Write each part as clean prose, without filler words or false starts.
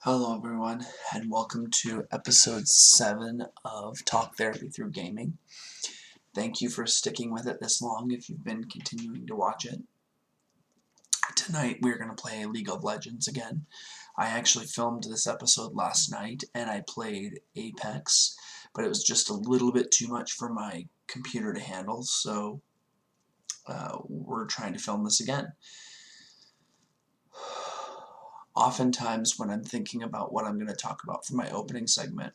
Hello everyone, and welcome to episode 7 of Talk Therapy Through Gaming. Thank you for sticking with it this long if you've been continuing to watch it. Tonight we're going to play League of Legends again. I actually filmed this episode last night and I played Apex, but it was just a little bit too much for my computer to handle, so we're trying to film this again. Oftentimes when I'm thinking about what I'm going to talk about for my opening segment,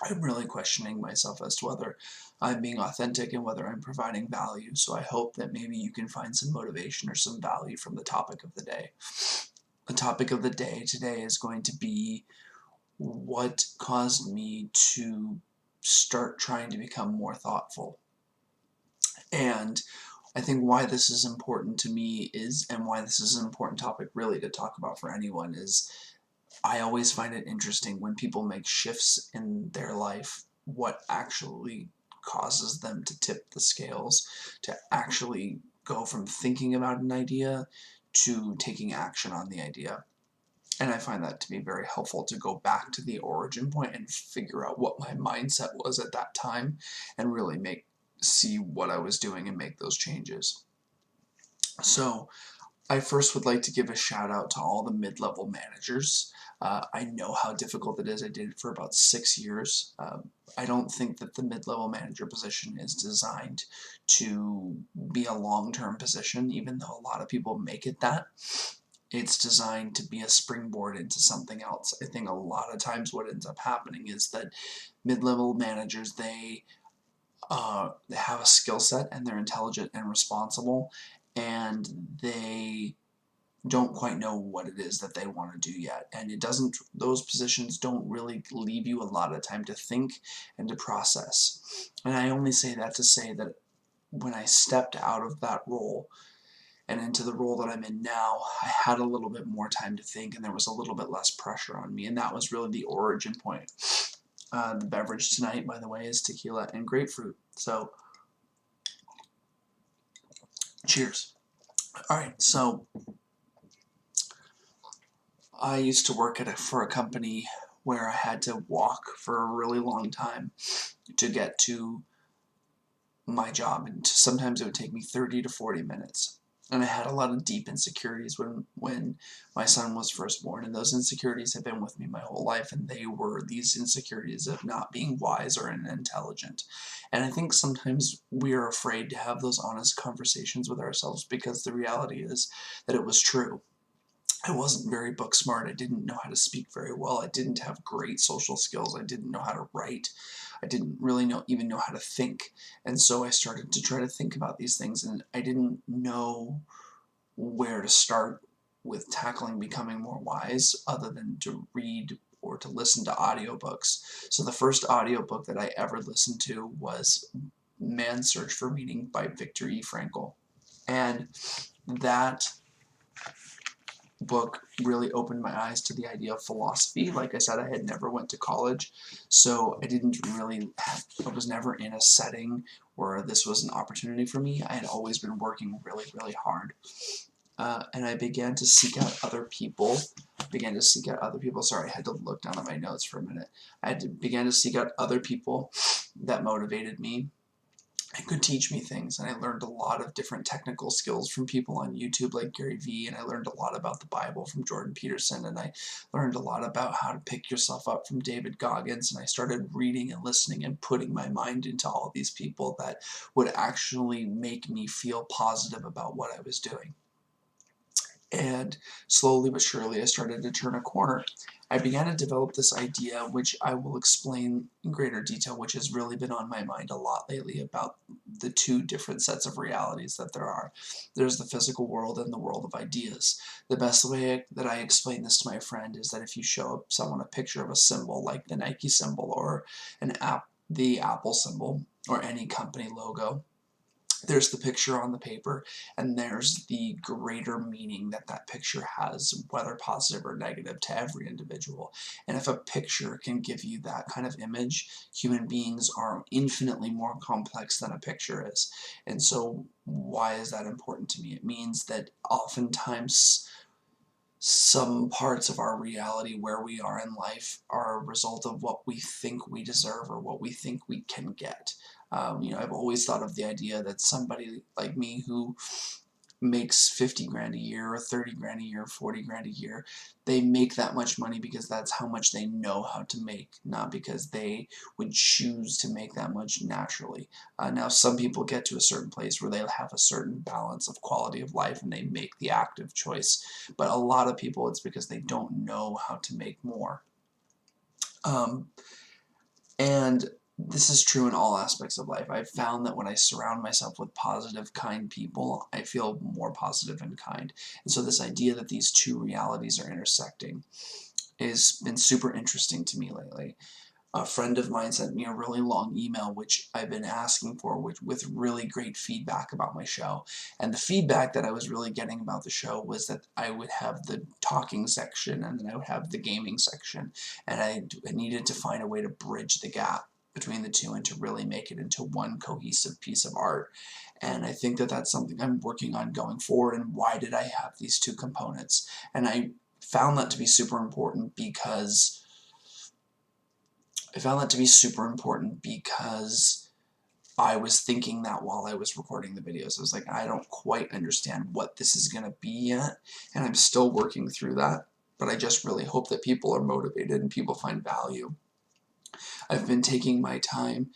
I'm really questioning myself as to whether I'm being authentic and whether I'm providing value, so I hope that maybe you can find some motivation or some value from the topic of the day. The topic of the day today is going to be what caused me to start trying to become more thoughtful. And I think why this is important to me is, and why this is an important topic really to talk about for anyone, is I always find it interesting when people make shifts in their life, what actually causes them to tip the scales, to actually go from thinking about an idea to taking action on the idea. And I find that to be very helpful to go back to the origin point and figure out what my mindset was at that time and really see what I was doing and make those changes. So I first would like to give a shout out to all the mid-level managers. I know how difficult it is. I did it for about 6 years. I don't think that the mid-level manager position is designed to be a long-term position, even though a lot of people make it that. It's designed to be a springboard into something else. I think a lot of times what ends up happening is that mid-level managers, they have a skill set and they're intelligent and responsible, and they don't quite know what it is that they want to do yet. And those positions don't really leave you a lot of time to think and to process. And I only say that to say that when I stepped out of that role and into the role that I'm in now, I had a little bit more time to think and there was a little bit less pressure on me, and that was really the origin point. The beverage tonight, by the way, is tequila and grapefruit. So, cheers. Alright, so I used to work for a company where I had to walk for a really long time to get to my job, and sometimes it would take me 30 to 40 minutes. And I had a lot of deep insecurities when my son was first born, and those insecurities have been with me my whole life, and they were these insecurities of not being wise or intelligent. And I think sometimes we are afraid to have those honest conversations with ourselves because the reality is that it was true. I wasn't very book smart. I didn't know how to speak very well. I didn't have great social skills. I didn't know how to write. I didn't really even know how to think. And so I started to try to think about these things, and I didn't know where to start with tackling becoming more wise other than to read or to listen to audiobooks. So the first audiobook that I ever listened to was Man's Search for Meaning by Viktor E. Frankl. And that book really opened my eyes to the idea of philosophy. Like I said, I had never went to college, so I was never in a setting where this was an opportunity for me. I had always been working really, really hard. And I began to seek out other people. Sorry, I had to look down at my notes for a minute. Began to seek out other people that motivated me and could teach me things, and I learned a lot of different technical skills from people on YouTube like Gary Vee, and I learned a lot about the Bible from Jordan Peterson, and I learned a lot about how to pick yourself up from David Goggins, and I started reading and listening and putting my mind into all these people that would actually make me feel positive about what I was doing. And slowly but surely I started to turn a corner. I began to develop this idea, which I will explain in greater detail, which has really been on my mind a lot lately, about the two different sets of realities that there are. There's the physical world and the world of ideas. The best way that I explain this to my friend is that if you show someone a picture of a symbol like the Nike symbol or the Apple symbol or any company logo, there's the picture on the paper, and there's the greater meaning that that picture has, whether positive or negative, to every individual. And if a picture can give you that kind of image, human beings are infinitely more complex than a picture is. And so why is that important to me? It means that oftentimes some parts of our reality where we are in life are a result of what we think we deserve or what we think we can get. I've always thought of the idea that somebody like me who makes 50 grand a year or 30 grand a year, 40 grand a year, they make that much money because that's how much they know how to make, not because they would choose to make that much naturally. Now, some people get to a certain place where they have a certain balance of quality of life and they make the active choice, but a lot of people, it's because they don't know how to make more. And this is true in all aspects of life. I've found that when I surround myself with positive, kind people, I feel more positive and kind. And so this idea that these two realities are intersecting has been super interesting to me lately. A friend of mine sent me a really long email, which I've been asking for, with really great feedback about my show. And the feedback that I was really getting about the show was that I would have the talking section and then I would have the gaming section. And I needed to find a way to bridge the gap between the two and to really make it into one cohesive piece of art. And I think that that's something I'm working on going forward. And why did I have these two components? And I found that to be super important because I was thinking that while I was recording the videos. I was like, I don't quite understand what this is going to be yet, and I'm still working through that, but I just really hope that people are motivated and people find value. I've been taking my time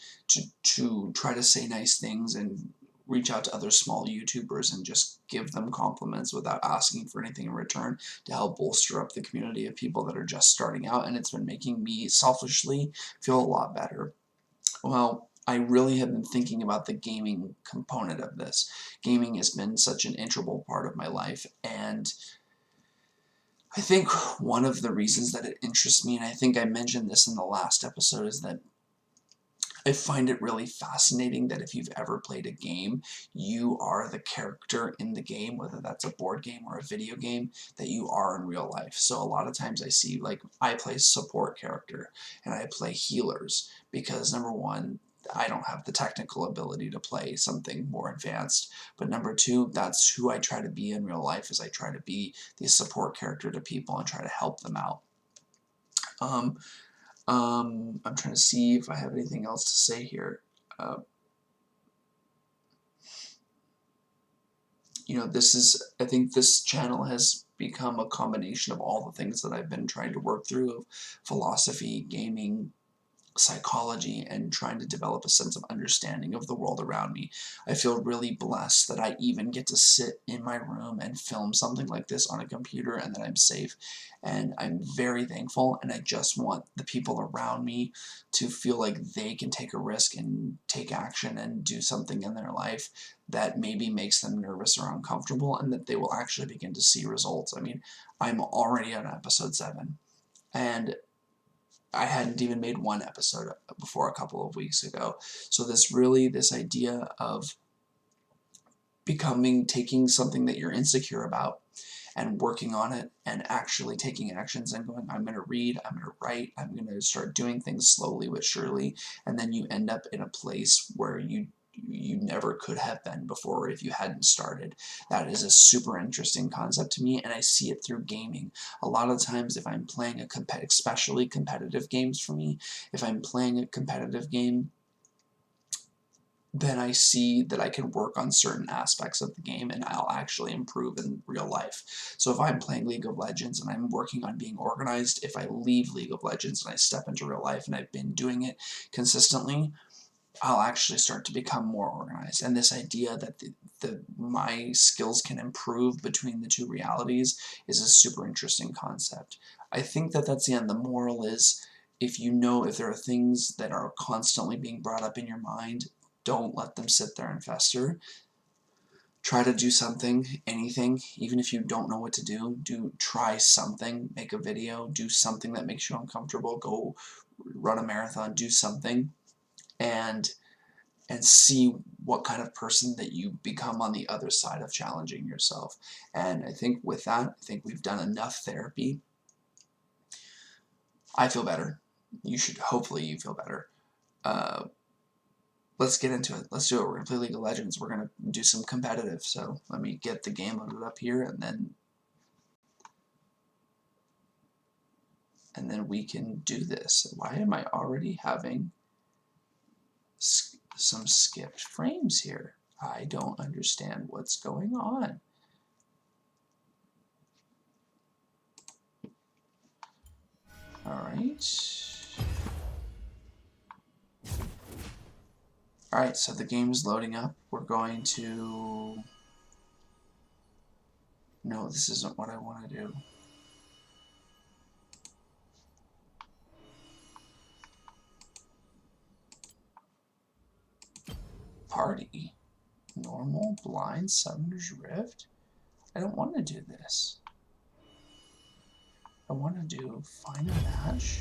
to try to say nice things and reach out to other small YouTubers and just give them compliments without asking for anything in return to help bolster up the community of people that are just starting out, and it's been making me selfishly feel a lot better. Well, I really have been thinking about the gaming component of this. Gaming has been such an integral part of my life, and I think one of the reasons that it interests me, and I think I mentioned this in the last episode, is that I find it really fascinating that if you've ever played a game, you are the character in the game, whether that's a board game or a video game, that you are in real life. So a lot of times I see, like, I play support character and I play healers because, number one, I don't have the technical ability to play something more advanced, but number two, that's who I try to be in real life, is I try to be the support character to people and try to help them out. I'm trying to see if I have anything else to say here. I think this channel has become a combination of all the things that I've been trying to work through, of philosophy, gaming, psychology, and trying to develop a sense of understanding of the world around me. I feel really blessed that I even get to sit in my room and film something like this on a computer and that I'm safe. And I'm very thankful, and I just want the people around me to feel like they can take a risk and take action and do something in their life that maybe makes them nervous or uncomfortable, and that they will actually begin to see results. I mean, I'm already on episode 7, and I hadn't even made one episode before a couple of weeks ago. So this idea of taking something that you're insecure about and working on it and actually taking actions and going, I'm going to read, I'm going to write, I'm going to start doing things slowly but surely, and then you end up in a place where you never could have been before if you hadn't started. That is a super interesting concept to me, and I see it through gaming. A lot of times if I'm playing especially competitive games for me, if I'm playing a competitive game, then I see that I can work on certain aspects of the game and I'll actually improve in real life. So if I'm playing League of Legends and I'm working on being organized, if I leave League of Legends and I step into real life and I've been doing it consistently, I'll actually start to become more organized. And this idea that my skills can improve between the two realities is a super interesting concept. I think that that's the end. The moral is, if there are things that are constantly being brought up in your mind, don't let them sit there and fester. Try to do something, anything, even if you don't know what to do. Try something, make a video, do something that makes you uncomfortable, go run a marathon, do something, and see what kind of person that you become on the other side of challenging yourself. And I think with that, we've done enough therapy. I feel better. Hopefully you feel better. Let's get into it. Let's do it. We're going to play League of Legends. We're going to do some competitive. So let me get the game loaded up here, and then and then we can do this. Why am I already having some skipped frames here? I don't understand what's going on. Alright, so the game's loading up. We're going to... No, this isn't what I want to do. Party. Normal, blind, Summoner's Rift? I don't want to do this. I want to do find a match.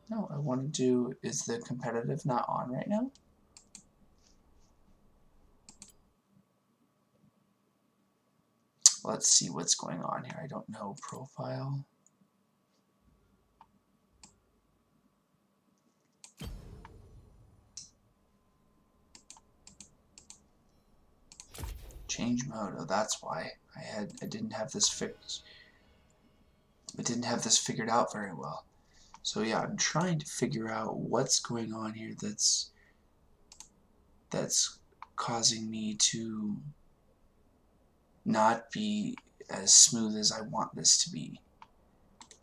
No, I want to do, is the competitive not on right now? Let's see what's going on here. I don't know. Profile. Change mode. Oh, that's why I didn't have this fixed. I didn't have this figured out very well. So yeah, I'm trying to figure out what's going on here that's causing me to not be as smooth as I want this to be.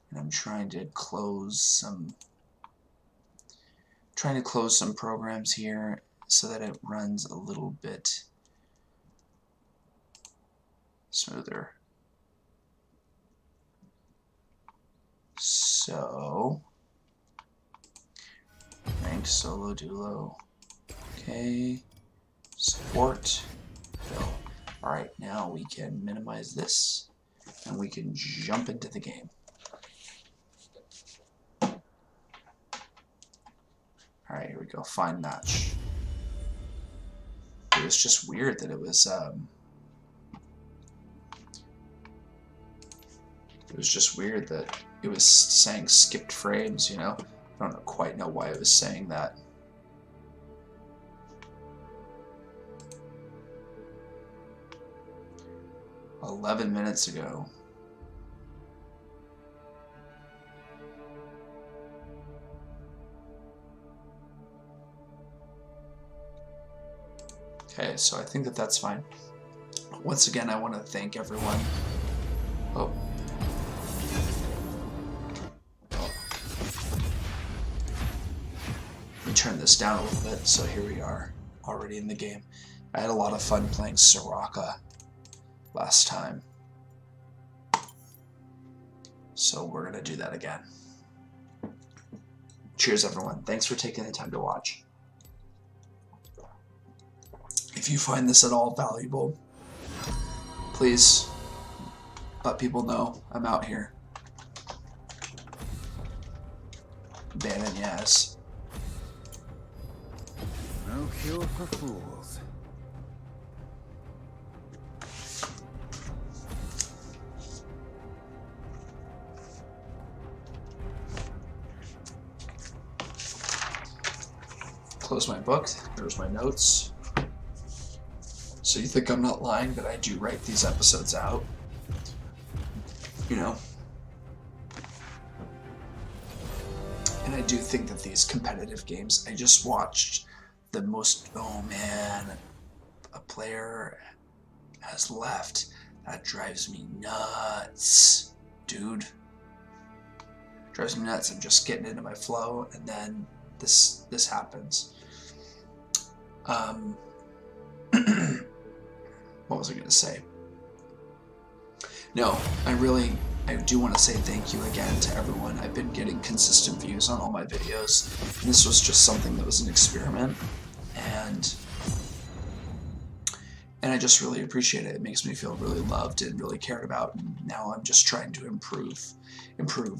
And I'm trying to close some programs here so that it runs a little bit smoother. So rank solo duo. Okay. Support. Fill. Alright, now we can minimize this and we can jump into the game. Alright, here we go. Find match. It was just weird that it was just weird that it was saying skipped frames, you know? I don't quite know why it was saying that. "11 minutes ago." Okay, so I think that that's fine. Once again, I want to thank everyone. Oh. Let me turn this down a little bit. So here we are, already in the game. I had a lot of fun playing Soraka last time. So we're going to do that again. Cheers, everyone. Thanks for taking the time to watch. If you find this at all valuable, please let people know I'm out here. Dan and Yaz. No cure for fools. Close my book. There's my notes. So you think I'm not lying that I do write these episodes out? You know? And I do think that these competitive games, I just watched the most, oh man, a player has left. That drives me nuts, dude. Drives me nuts. I'm just getting into my flow, and then this happens. What was I going to say? No, I do want to say thank you again to everyone. I've been getting consistent views on all my videos. And this was just something that was an experiment, and I just really appreciate it. It makes me feel really loved and really cared about. And now I'm just trying to improve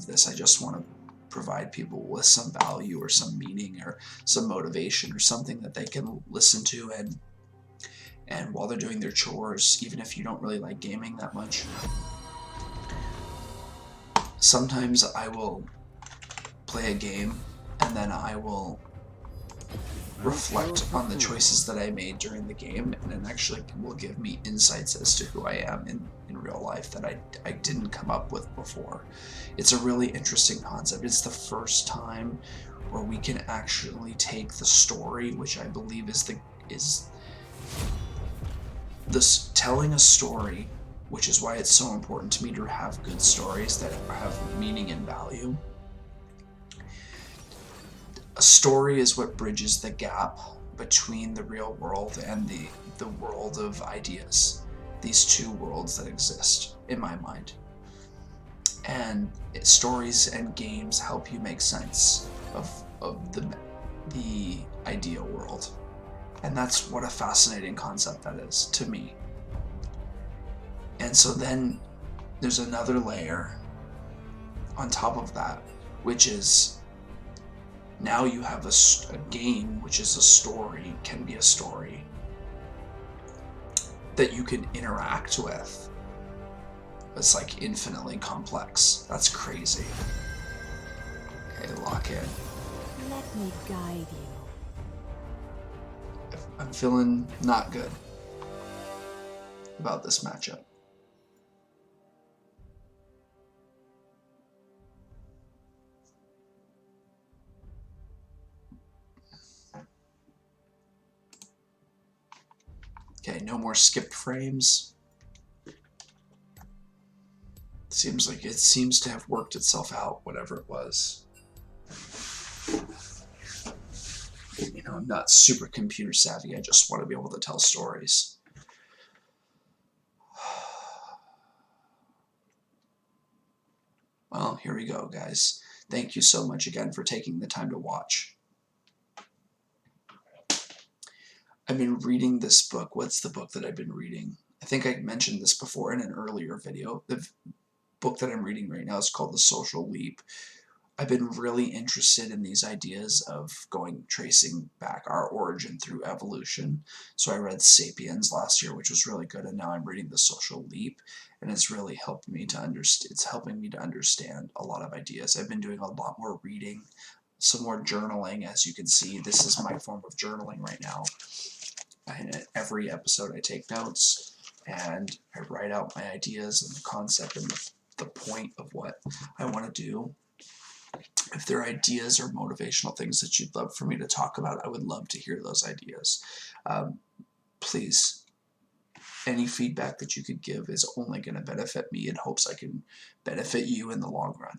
this. I just want to provide people with some value or some meaning or some motivation or something that they can listen to and while they're doing their chores, even if you don't really like gaming that much. Sometimes I will play a game and then I will reflect on the choices that I made during the game, and it actually will give me insights as to who I am in real life that I didn't come up with before. It's a really interesting concept. It's the first time where we can actually take the story, which I believe is this telling a story, which is why it's so important to me to have good stories that have meaning and value. A story is what bridges the gap between the real world and the world of ideas. These two worlds that exist in my mind. And stories and games help you make sense of the idea world. And that's what a fascinating concept that is to me. And so then there's another layer on top of that, which is now you have a game, which is a story, can be a story that you can interact with. It's like infinitely complex. That's crazy. Okay, lock in. Let me guide you. I'm feeling not good about this matchup. Okay, no more skipped frames. Seems like it seems to have worked itself out, whatever it was. You know, I'm not super computer savvy. I just want to be able to tell stories. Well, here we go, guys. Thank you so much again for taking the time to watch. I've been reading this book. What's the book that I've been reading? I think I mentioned this before in an earlier video. The book that I'm reading right now is called The Social Leap. I've been really interested in these ideas of tracing back our origin through evolution. So I read Sapiens last year, which was really good, and now I'm reading The Social Leap, and it's really helped me to understand. It's helping me to understand a lot of ideas. I've been doing a lot more reading, some more journaling. As you can see, this is my form of journaling right now. In every episode, I take notes and I write out my ideas and the concept and the point of what I want to do. If there are ideas or motivational things that you'd love for me to talk about, I would love to hear those ideas. Please, any feedback that you could give is only going to benefit me in hopes I can benefit you in the long run.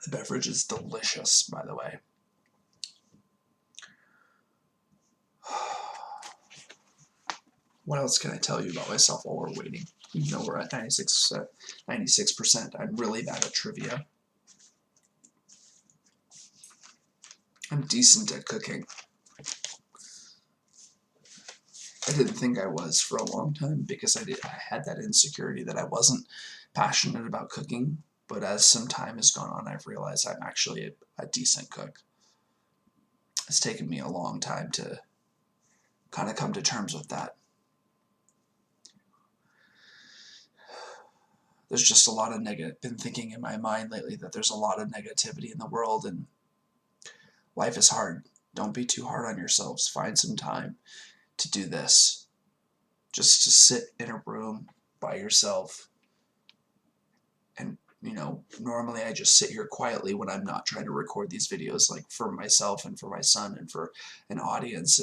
The beverage is delicious, by the way. What else can I tell you about myself while we're waiting? You know, we're at 96%. I'm really bad at trivia. I'm decent at cooking. I didn't think I was for a long time because I had that insecurity that I wasn't passionate about cooking. But as some time has gone on, I've realized I'm actually a decent cook. It's taken me a long time to kind of come to terms with that. There's just a lot of been thinking in my mind lately that there's a lot of negativity in the world, and life is hard. Don't be too hard on yourselves. Find some time to do this. Just to sit in a room by yourself. And, you know, normally I just sit here quietly when I'm not trying to record these videos, like for myself and for my son and for an audience.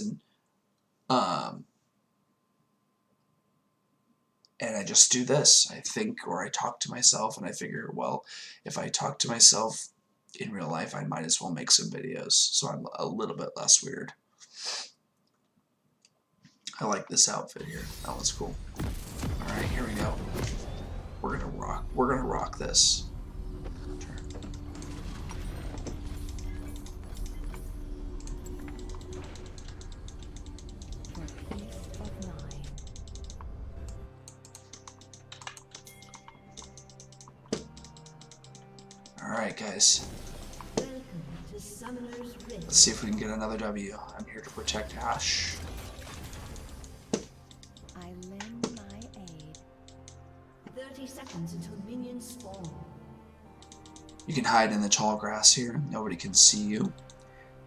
And I just do this. I think, or I talk to myself, and I figure, well, if I talk to myself in real life, I might as well make some videos, so I'm a little bit less weird. I like this outfit here. That one's cool. All right, here we go. We're gonna rock. We're gonna rock this. Alright guys, let's see if we can get another W. I'm here to protect Ash. I lend my aid. 30 seconds until minions spawn. You can hide in the tall grass here. Nobody can see you.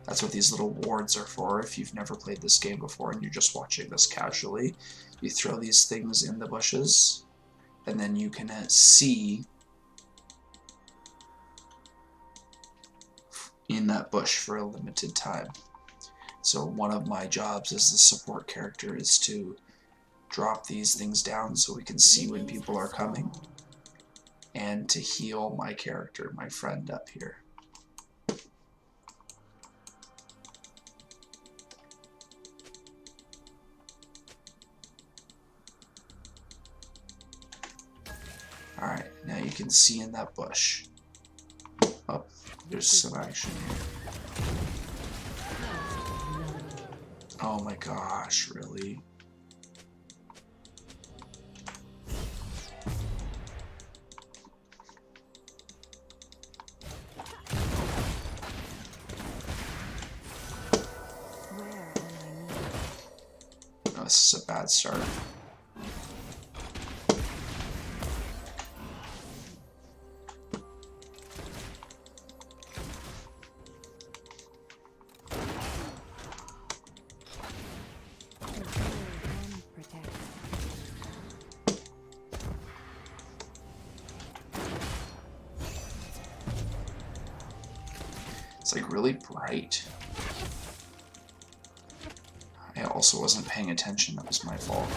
That's what these little wards are for. If you've never played this game before and you're just watching this casually, you throw these things in the bushes, and then you can see in that bush for a limited time. So one of my jobs as the support character is to drop these things down so we can see when people are coming, and to heal my character, my friend up here. Alright, now you can see in that bush. Oh, there's some action here. Oh my gosh, really? Oh, this is a bad start. It's like really bright. I also wasn't paying attention, that was my fault.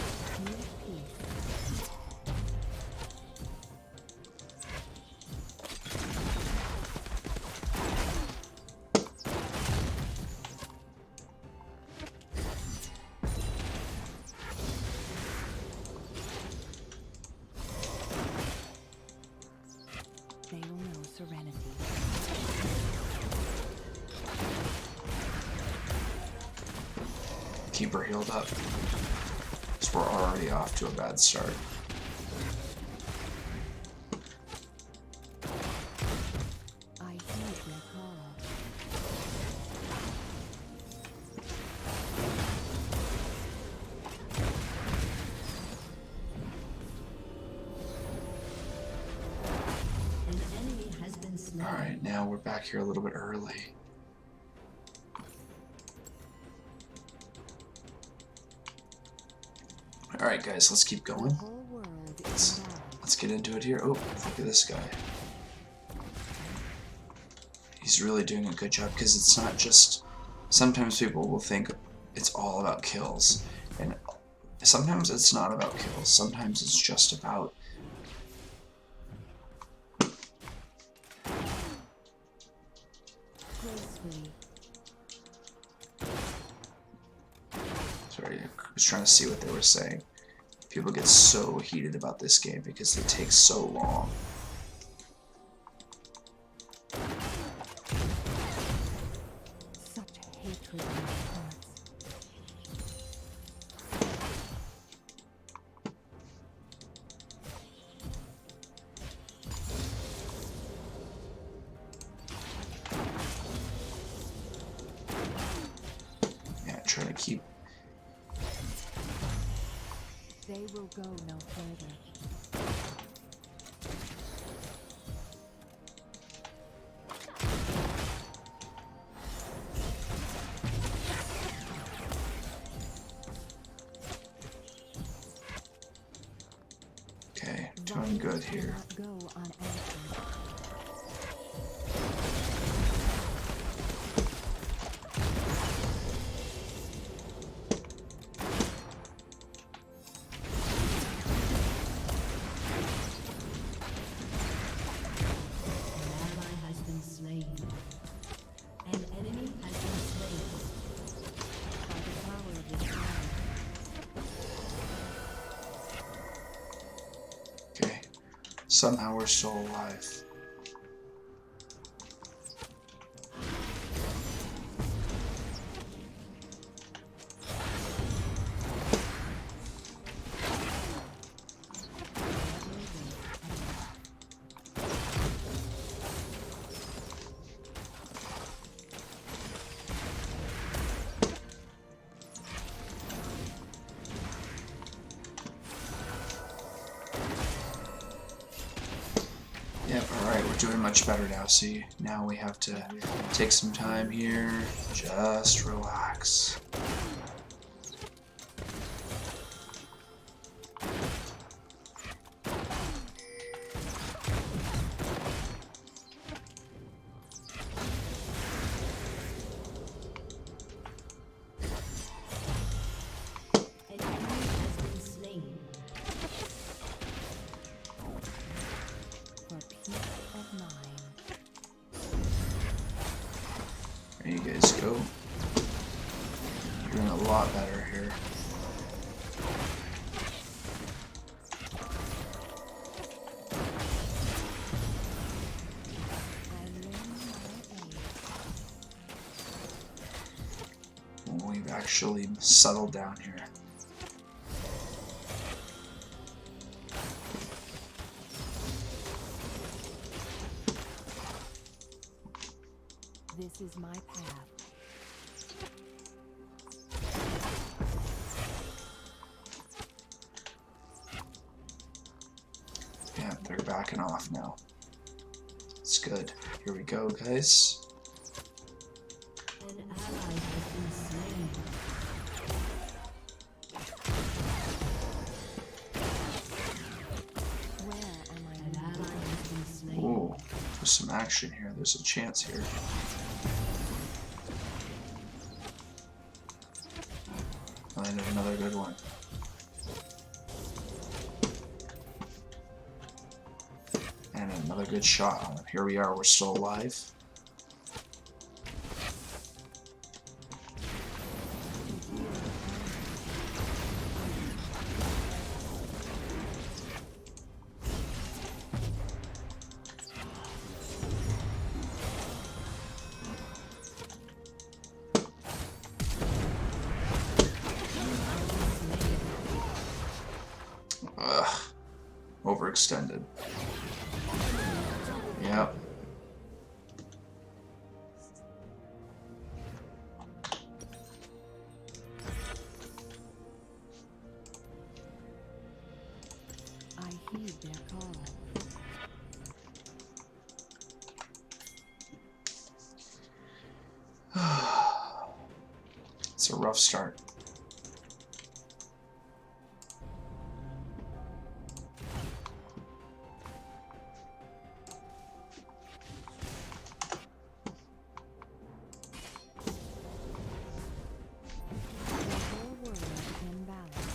They will know serenity. Keep her healed up, because we're already off to a bad start. I heed their call. An enemy has been slain. Alright, now we're back here a little bit early. Alright guys, let's keep going. The whole world is bound. Let's get into it here. Oh, look at this guy. He's really doing a good job, because it's not just... Sometimes people will think it's all about kills, and sometimes it's not about kills. Sometimes it's just about Gracefully. sorry, I was trying to see what they were saying. People get so heated about this game because it takes so long. Such hatred in their hearts. Yeah, try to keep... They will go no further. Okay, doing good here. Cannot go unanswered. An ally has been slain. An enemy has been slain. By the power of this land. Okay, somehow we're still alive. Yeah, Yep, alright, we're doing much better now. See, now we have to take some time here. Just relax. There you guys go. You're doing a lot better here. We've actually settled down here. This is my path. Yeah, they're backing off now. It's good. Here we go, guys. An ally has been slain. Where am I? An ally has been slain. Ooh, there's some action here. There's a chance here. Landed another good one. And another good shot on him. Here we are, we're still alive. Ugh. Overextended. Yep. I heed their call. It's a rough start. The whole world in balance.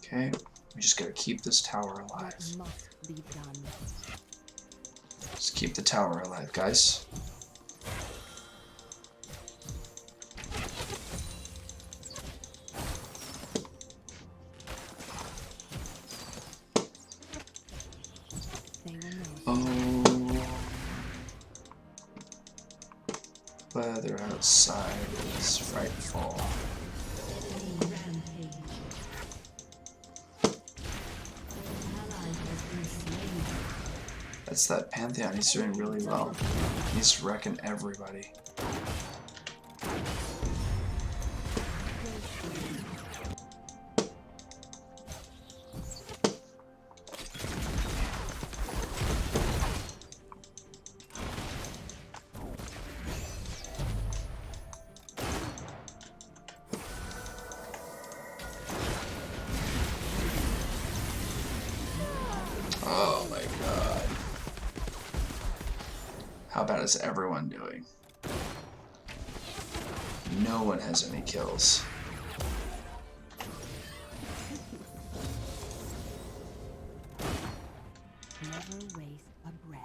Okay, we just gotta keep this tower alive. What must be done? Just keep the tower alive, guys. They will know. Oh, weather outside is frightful. Enemy rampage. An ally has been slain. That's that Pantheon. He's doing really well. He's wrecking everybody. Oh my god. How bad is everyone doing? No one has any kills. Never waste a breath.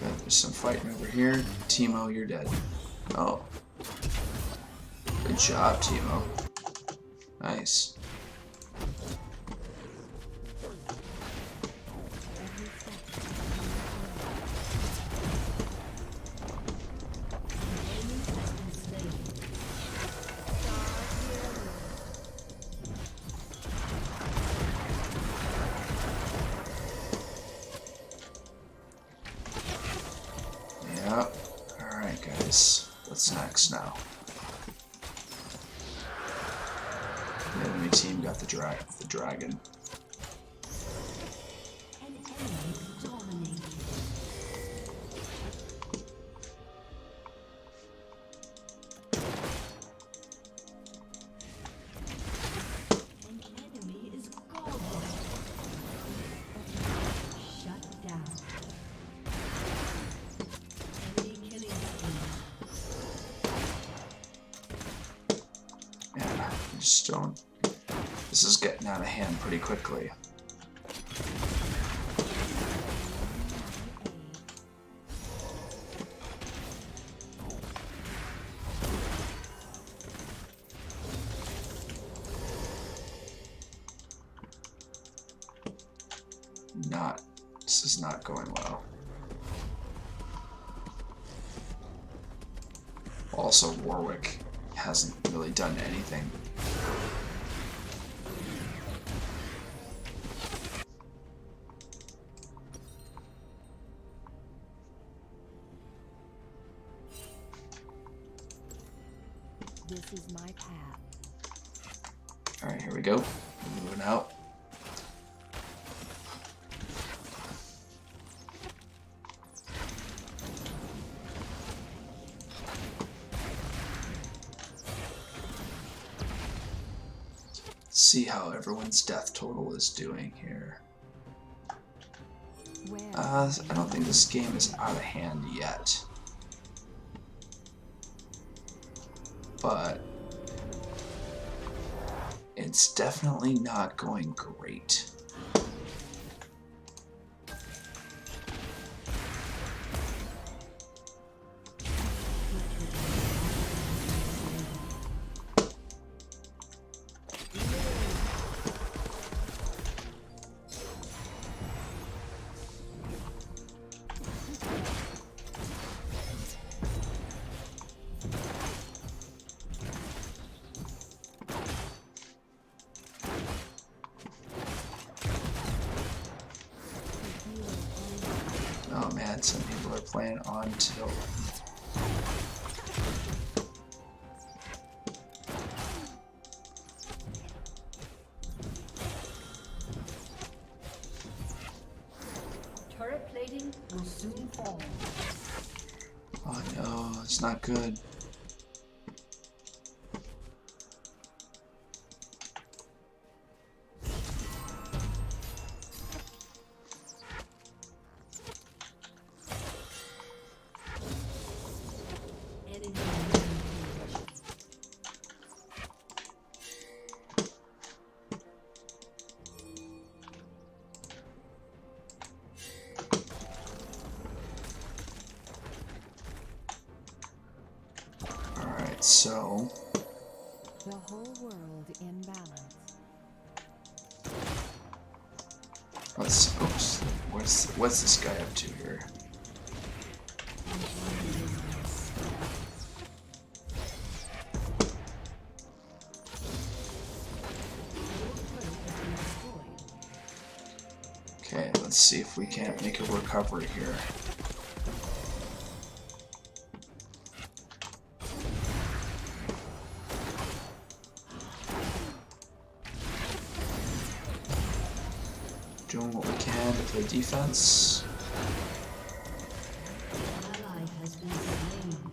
Good, there's some fighting over here. Timo, you're dead. Oh. Good job, Timo. Nice. Every step. An enemy has been slain. guys, what's next now? The enemy team got the dragon. An enemy dominated. An enemy is gone. Shut down. Enemy killing spree. Man, I just don't. This is getting out of hand pretty quickly. This is not going well. Also, Warwick hasn't really done anything. This is my path. Alright, here we go. We're moving out. See how everyone's death total is doing here. I don't think this game is out of hand yet. But it's definitely not going great. Oh man, some people are playing on tilt. Turret plating will soon fall. Oh no, it's not good. Enemy Alright, so The whole world in balance. oops, what's this guy up to here? Okay, let's see if we can't make a recovery here. Doing what we can to play defense. ally has been slain.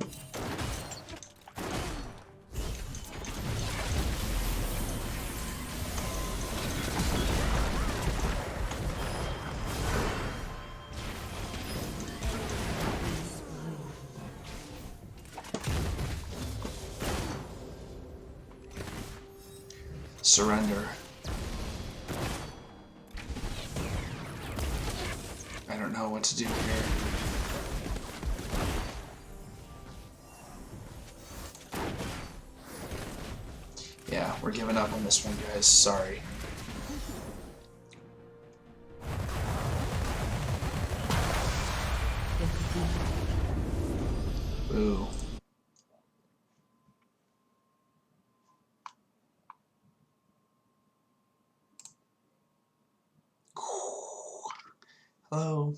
Surrender. I don't know what to do here. Yeah, we're giving up on this one, guys. Sorry. Boo. Hello.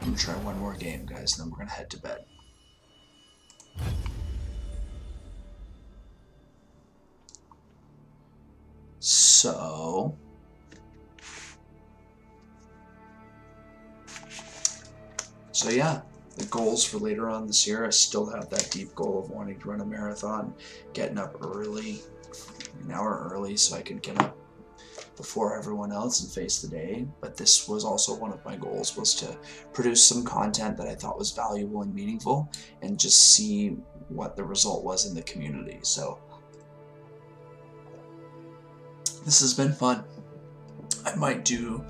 I'm gonna try one more game, guys, and then we're gonna head to bed. So yeah, the goals for later on this year, I still have that deep goal of wanting to run a marathon, getting up early, an hour early, so I can get up before everyone else and face the day. But this was also one of my goals, was to produce some content that I thought was valuable and meaningful, and just see what the result was in the community. So this has been fun. I might do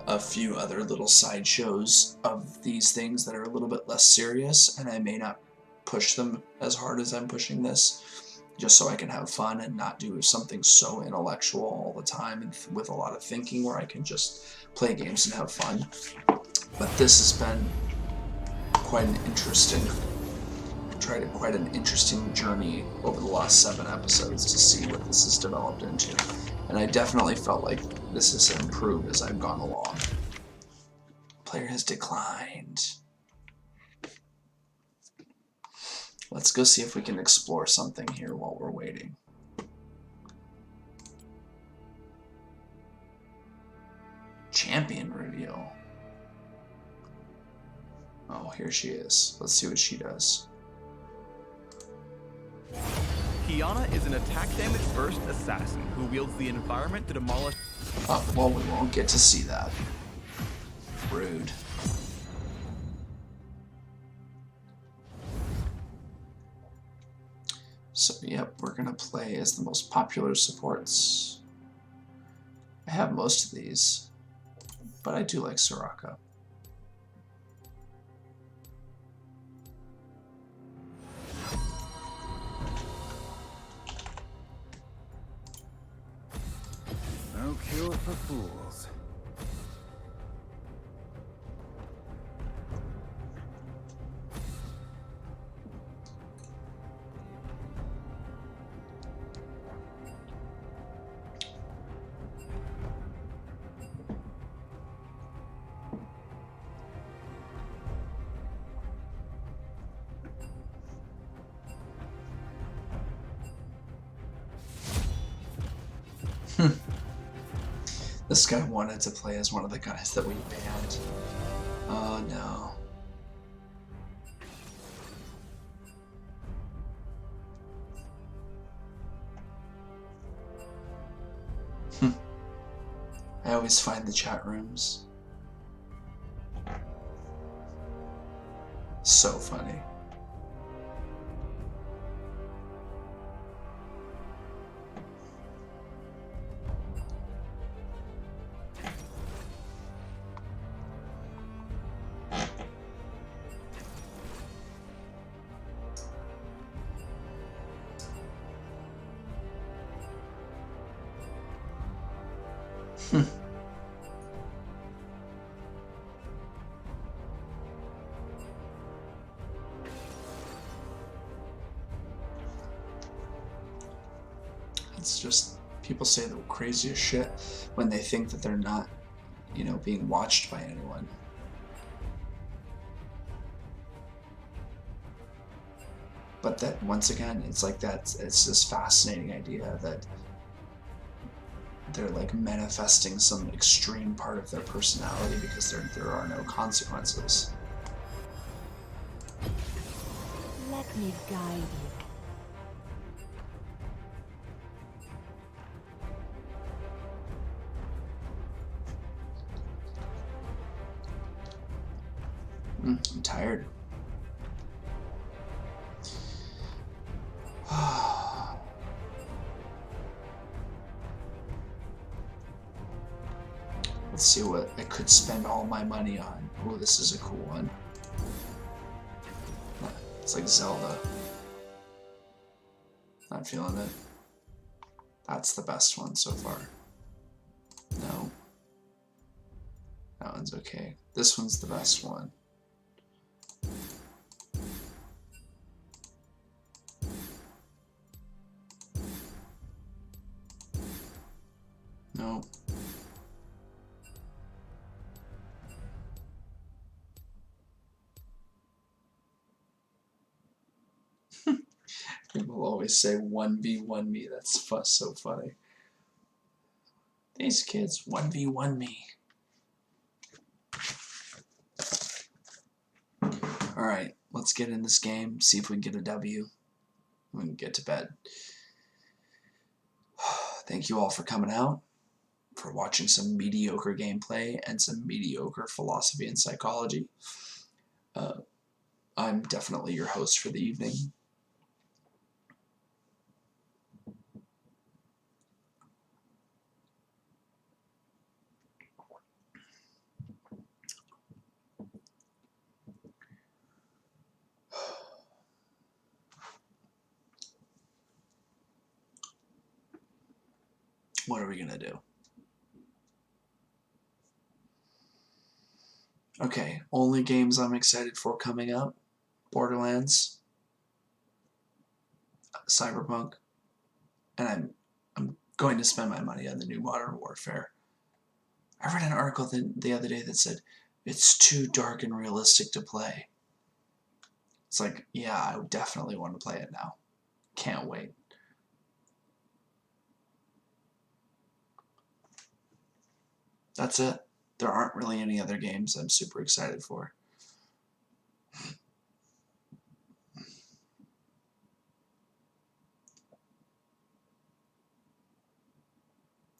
a few other little side shows of these things that are a little bit less serious, and I may not push them as hard as I'm pushing this, just so I can have fun and not do something so intellectual all the time and with a lot of thinking, where I can just play games and have fun. But this has been quite an interesting journey over the last 7 episodes to see what this has developed into. And I definitely felt like this has improved as I've gone along. Player has declined. Let's go see if we can explore something here while we're waiting. Champion reveal. Oh, here she is. Let's see what she does. Kiana is an attack damage burst assassin who wields the environment to demolish. Oh, well, we won't get to see that. Rude. So, yep, we're gonna play as the most popular supports. I have most of these, but I do like Soraka. No cure for fools. This guy wanted to play as one of the guys that we banned. Oh no. I always find the chat rooms so funny. It's just, people say the craziest shit when they think that they're not, you know, being watched by anyone. But that, once again, it's like that, it's this fascinating idea that they're like manifesting some extreme part of their personality because there are no consequences. Let me guide you. I'm tired. Let's see what I could spend all my money on. Oh, this is a cool one. It's like Zelda. Not feeling it. That's the best one so far. No. That one's okay. This one's the best one. No. People always say 1v1 me. That's so funny. These kids 1v1 me. Alright, let's get in this game, see if we can get a W. We can get to bed. Thank you all for coming out, for watching some mediocre gameplay and some mediocre philosophy and psychology. I'm definitely your host for the evening. What are we gonna do? Okay, only games I'm excited for coming up: Borderlands, Cyberpunk, and I'm going to spend my money on the new Modern Warfare. I read an article the other day that said it's too dark and realistic to play. It's like, yeah, I definitely want to play it now. Can't wait. That's it. There aren't really any other games I'm super excited for.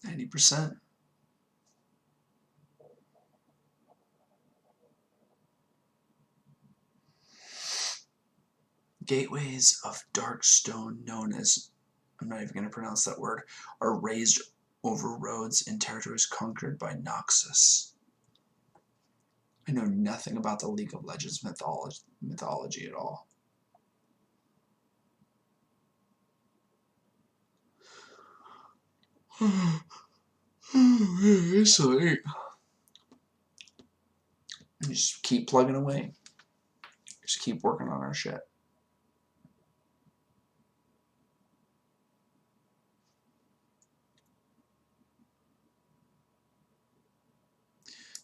90%. Gateways of dark stone, known as, I'm not even going to pronounce that word, are raised over roads in territories conquered by Noxus. I know nothing about the League of Legends mythology at all. It's late. Just keep plugging away. Just keep working on our shit.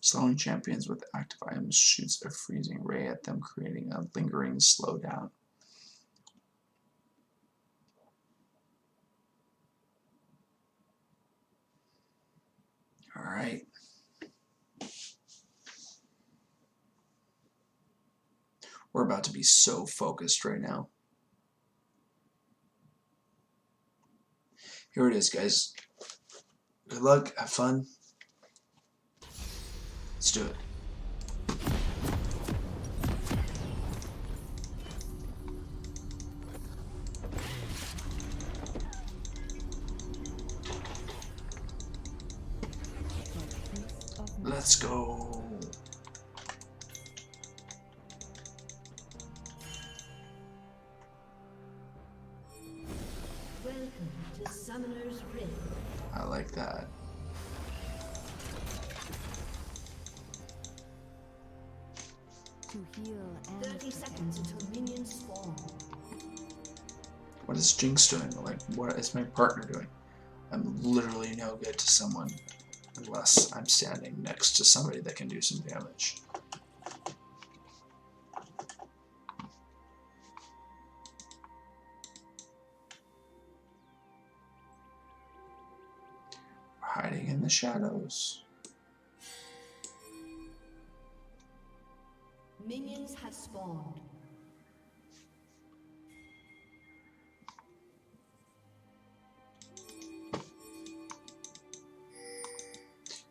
Slowing champions with active items shoots a freezing ray at them, creating a lingering slowdown. Alright. We're about to be so focused right now. Here it is, guys. Good luck. Have fun. Let's do it. Let's go. Welcome to Summoner's Rift. I like that. To heal and 30 seconds until minions spawn. What is Jinx doing? Like, what is my partner doing? I'm literally no good to someone unless I'm standing next to somebody that can do some damage. We're hiding in the shadows. Minions have spawned.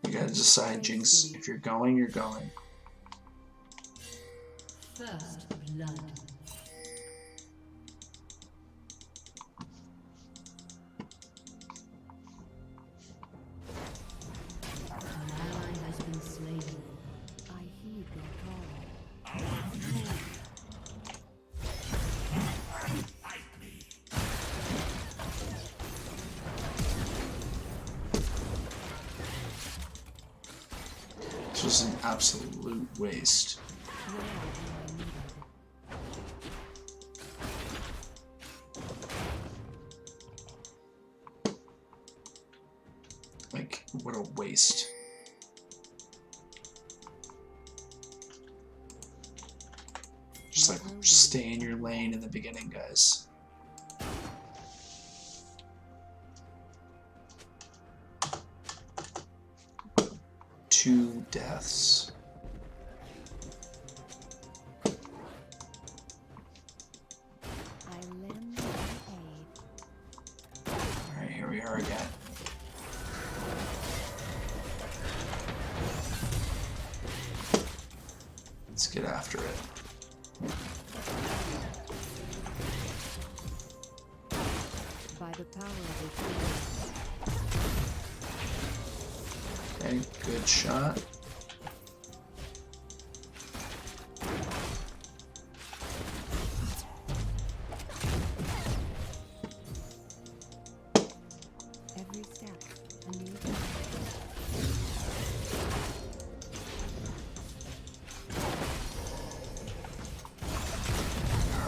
You gotta decide, Jinx. If you're going, you're going. First blood. An ally has been slain. I heed your call. This was an absolute waste. Where am I needed? Like, what a waste. Just like, stay in your lane in the beginning, guys. 2 deaths. I lend my aid. Alright, here we are again. Let's get after it. By the power of the Okay, good shot. every step, a new path.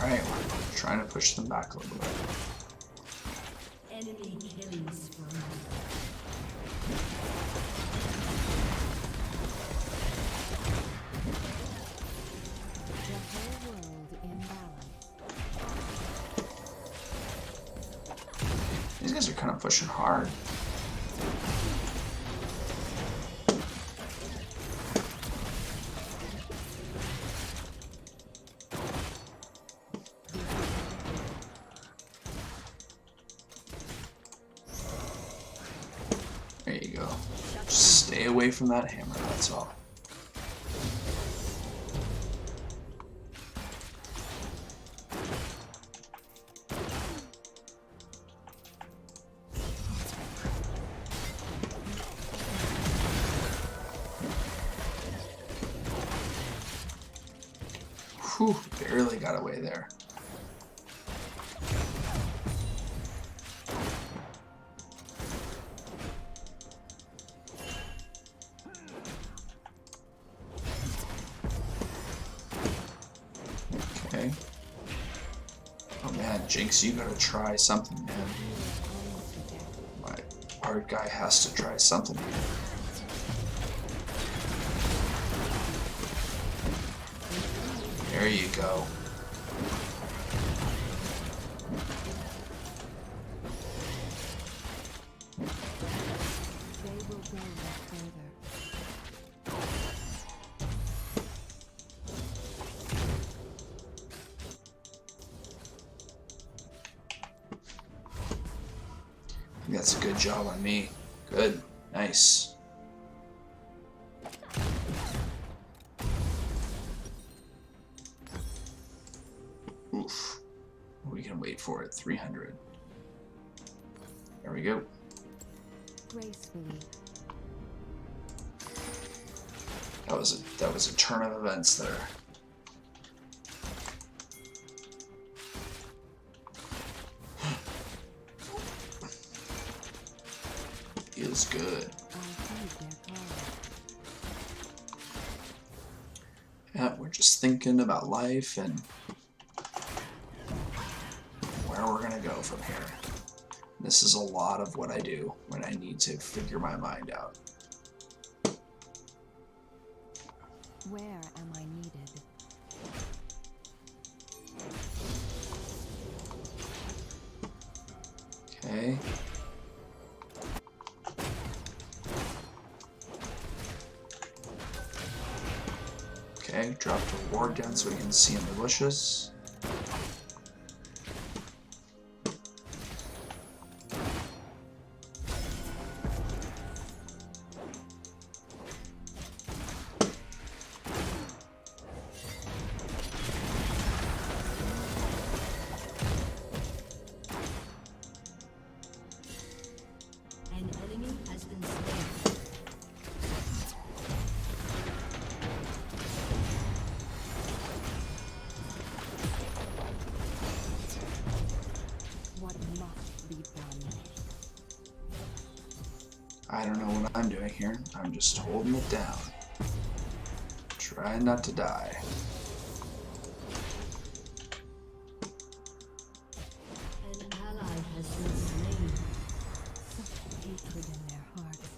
Alright, we're trying to push them back a little bit. Enemy killing spree. The whole world in balance. These guys are kind of pushing hard. There you go. Just stay away from that hammer, that's all. Whew, barely got away there. Okay. Oh man, Jinx, you gotta try something, man. My art guy has to try something here. There you go. They will go no further. I think that's a good job on me. Good. Nice. Oof. We can wait for it. 300. There we go. Gracefully. That was a turn of events there. Feels good. I heed their call. Yeah, we're just thinking about life and where we're gonna go from here. This is a lot of what I do when I need to figure my mind out. Where am I needed? Okay. Okay, drop the ward down so we can see in the bushes. An enemy has been slain. What must be done? I don't know what I'm doing here. I'm just holding it down. Trying not to die. An ally has been slain. Such hatred in their hearts.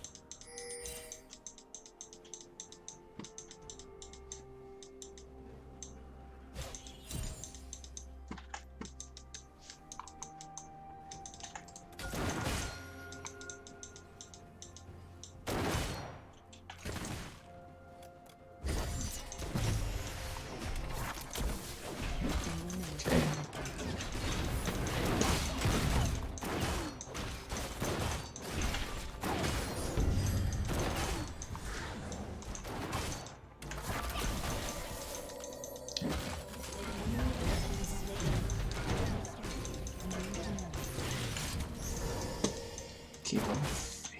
keep them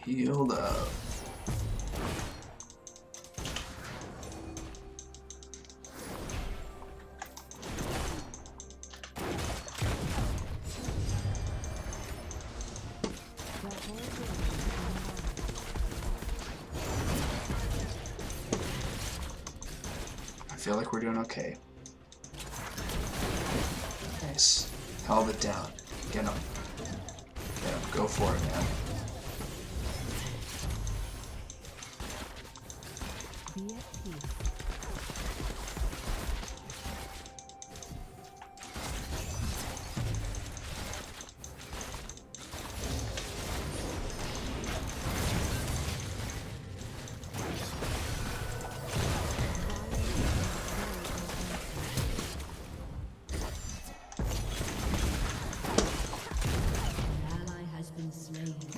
healed up. I feel like we're doing okay. Nice. Held it down. Get him. Get him. Go for it, man. Be at peace.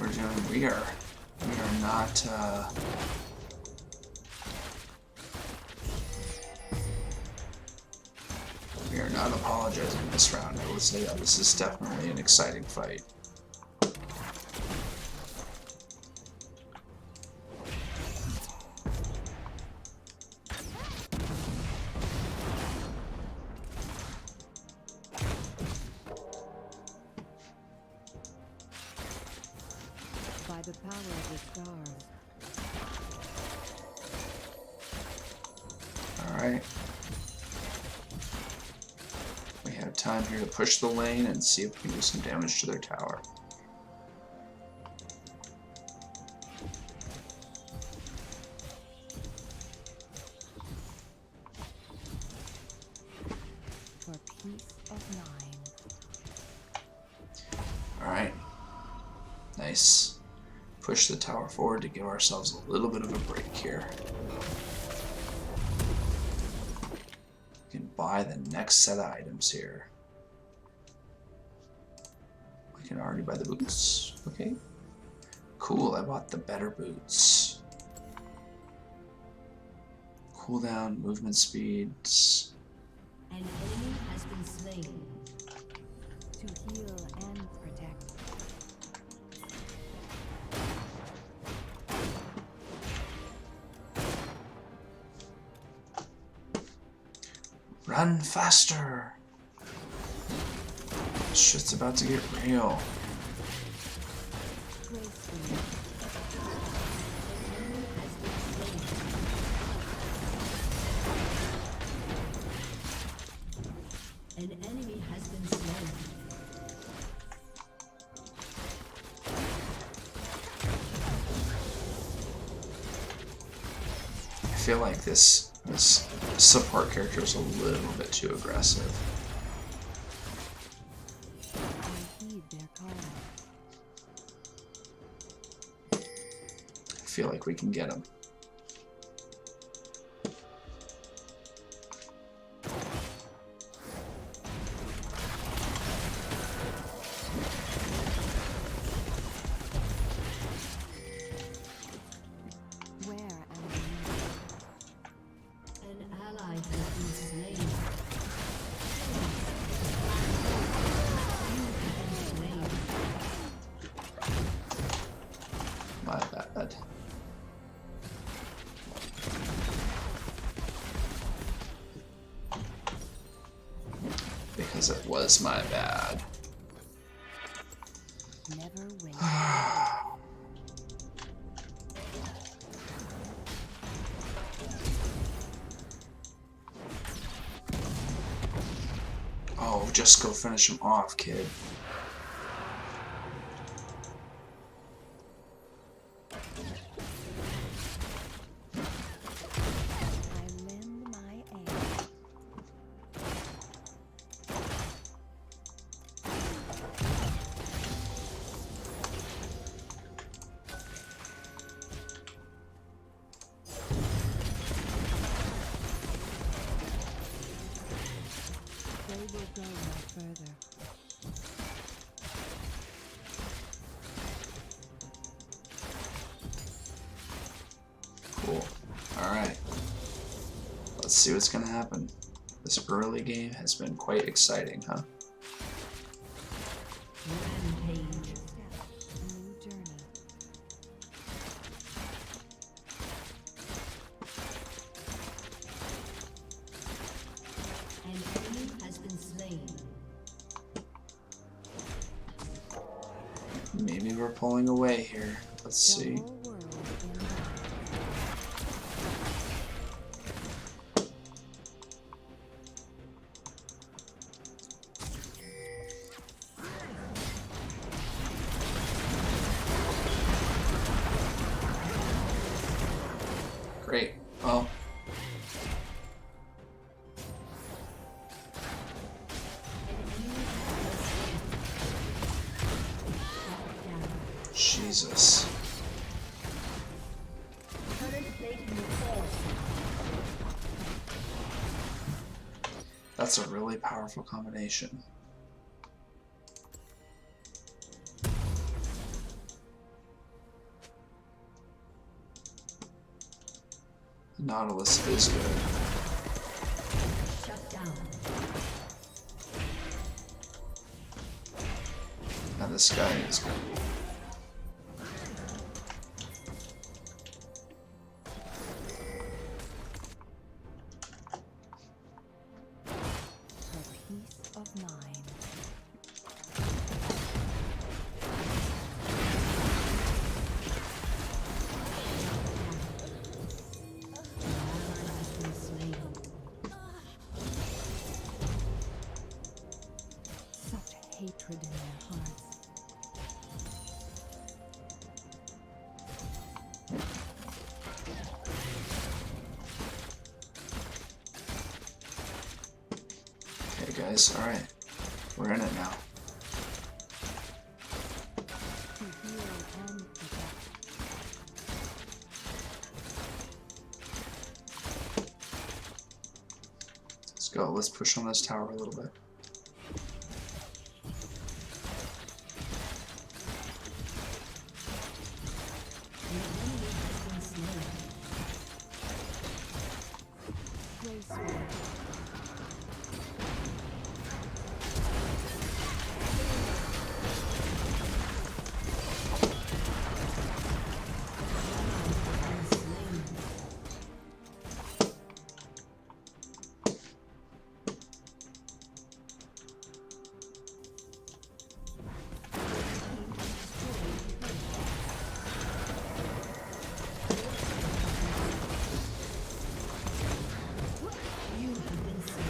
We are not, we are not apologizing this round. I would say that this is definitely an exciting fight. By the power of the stars. Alright. We have time here to push the lane and see if we can do some damage to their tower. For peace of mind. Alright. Nice. Push the tower forward to give ourselves a little bit of a break here. We can buy the next set of items here. We can already buy the boots. Okay. Cool, I bought the better boots. Cooldown, movement speeds. An enemy has been slain. To heal and protect. Run faster! Shit's about to get real. Gracefully. An enemy has been slain. I feel like this support character is a little bit too aggressive. I heed their call. I feel like we can get him. Where am An ally has been slain. My bad. Because it was my bad. never win? Oh, just go finish him off, kid. I lend my aid. They will go no further. Cool. Alright. Let's see what's gonna happen. This early game has been quite exciting, huh? Rampage. New journey. Maybe we're pulling away here. Let's see. The whole world in one. Great. Well, Jesus. That's a really powerful combination. The Nautilus is good. Shut down. Now this guy is good. The peace of mind. Such hatred in their hearts. Okay, guys. All right, we're in it now. To heal and protect. Let's go. Let's push on this tower a little bit. Graceful.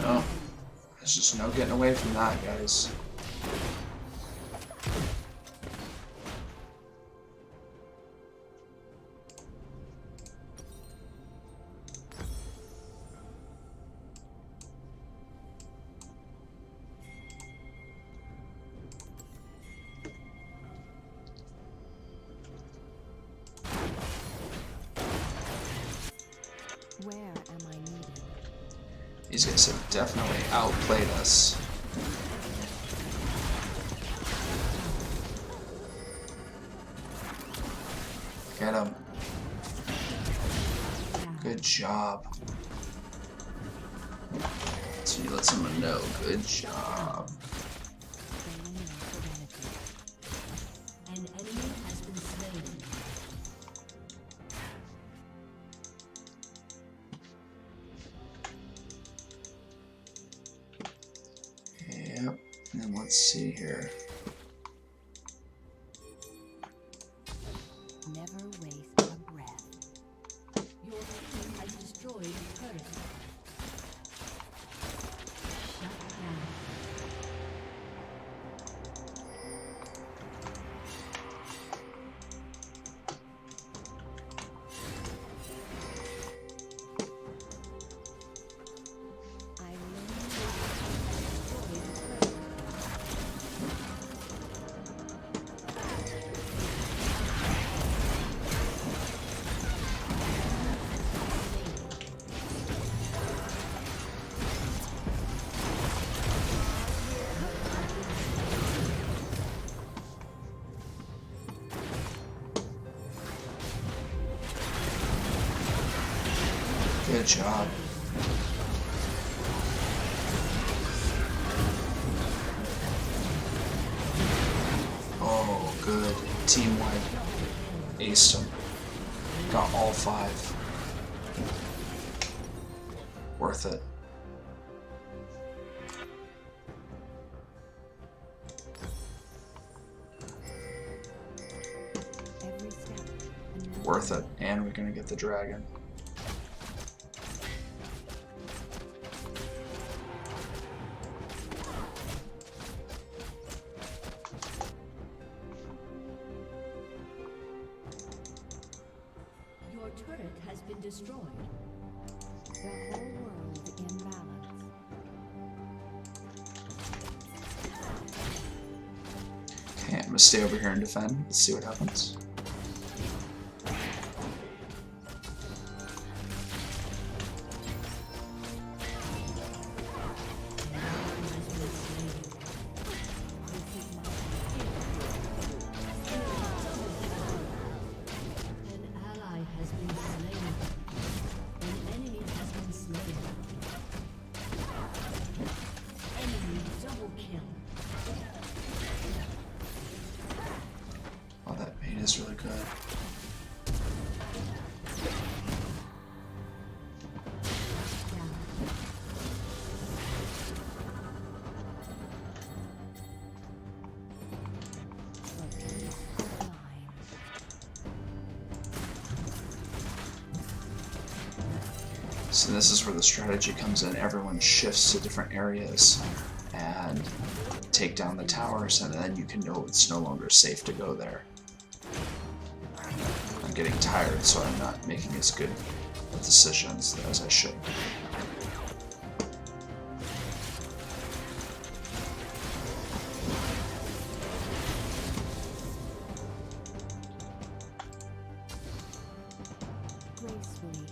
No, there's just no getting away from that, guys. Where am I needed? These guys have definitely outplayed us. Get him. Good job. So you let someone know. Good job. Training and serenity. An enemy has been slain. Yep. And then let's see here. Never waste a breath. Your team has destroyed a turret. Shut down. I learned destroyed a turret. Good job. Oh, good. Team wipe. Aced him. Got all 5. Worth it. worth it, and we're gonna get the dragon. Your turret has been destroyed. The whole world in balance. Okay, I'm gonna stay over here and defend. Let's see what happens. An ally has been slain. An enemy has been slain. Enemy double kill. Oh, that bait is really good. So this is where the strategy comes in. Everyone shifts to different areas and take down the towers, and then you can know it's no longer safe to go there. I'm getting tired, so I'm not making as good of decisions as I should. Gracefully.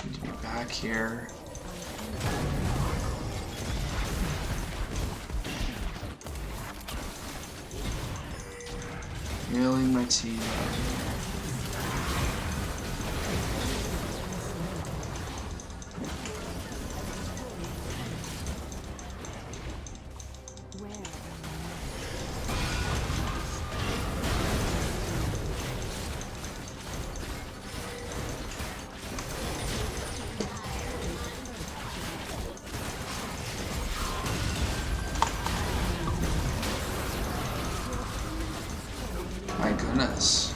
Need to be back here. Healing my team. Where am My goodness.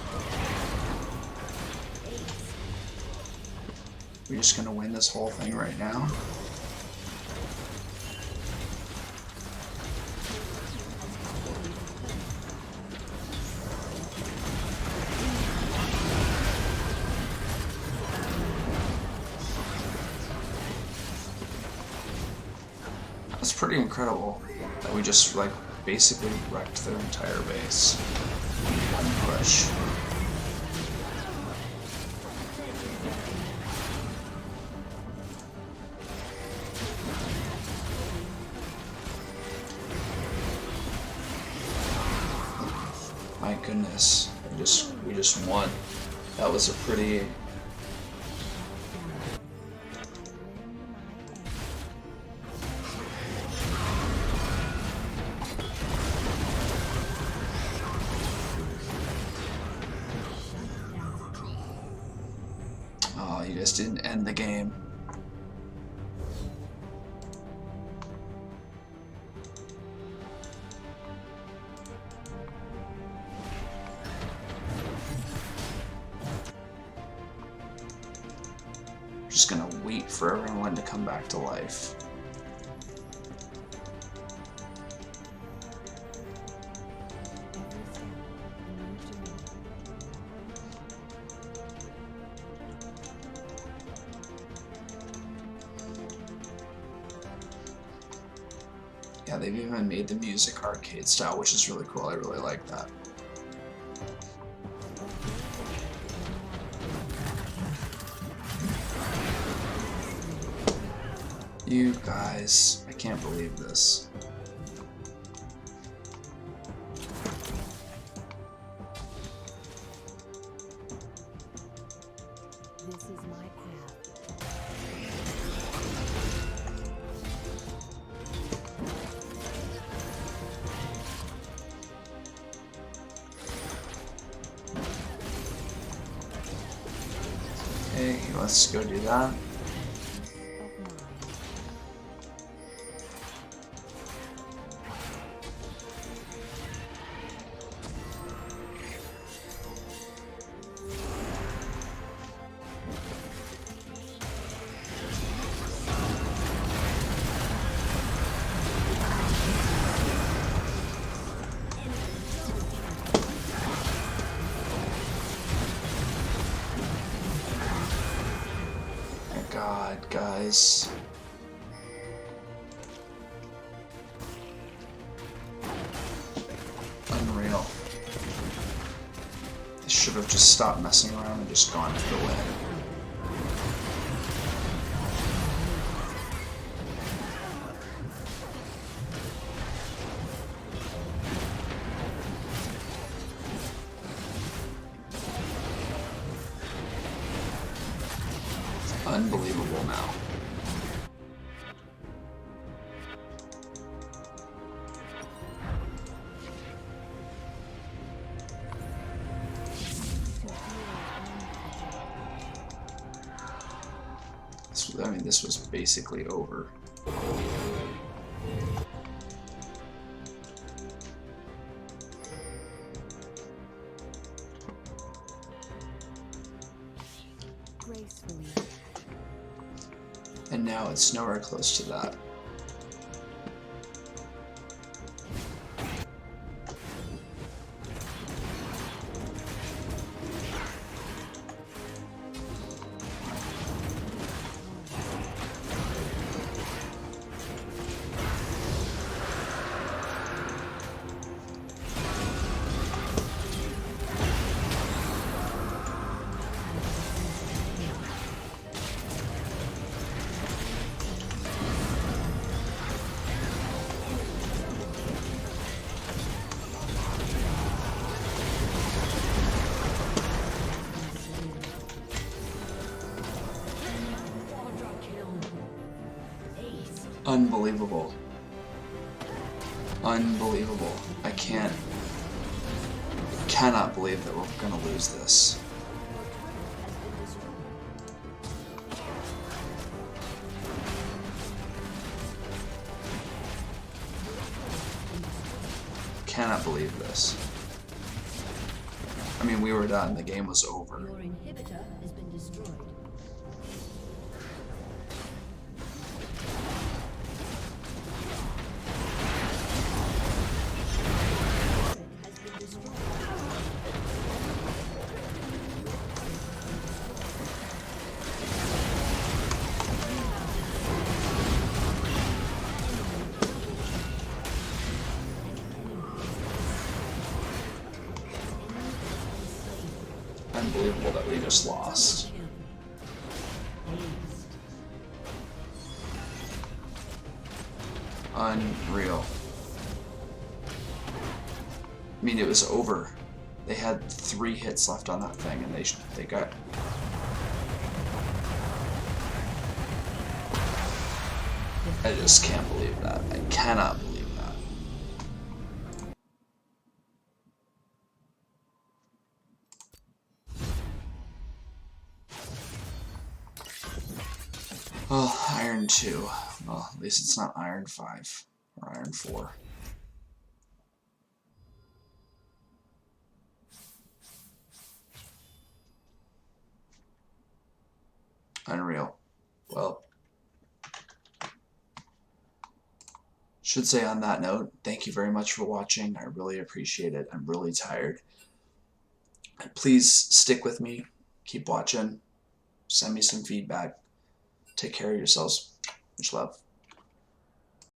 We're just gonna win this whole thing right now? That's pretty incredible that we just like basically wrecked their entire base. One push. My goodness, we just won. That was a pretty Oh, you guys didn't end the game. Just gonna wait for everyone to come back to life. Yeah, they've even made the music arcade style, which is really cool. I really like that. You guys, I can't believe this. This is my path. Okay, let's go do that. Of mine. My God, guys. Unreal. They should have just stopped messing around and just gone for the win. Unbelievable now. I mean, this was basically over. Gracefully. And now it's nowhere close to that. Unbelievable. Unbelievable. I cannot believe that we're gonna lose this. Cannot believe this. I mean, we were done. The game was over. Your inhibitor has been destroyed. Has been destroyed. Unbelievable that we just lost. Unreal. I mean, it was over. They had 3 hits left on that thing, and they got. I just can't believe that. I cannot believe that. Well, Iron 2. Well, at least it's not Iron 5 or Iron 4. Unreal. Well, should say on that note, thank you very much for watching. I really appreciate it. I'm really tired. And please stick with me. Keep watching. Send me some feedback. Take care of yourselves. Much love.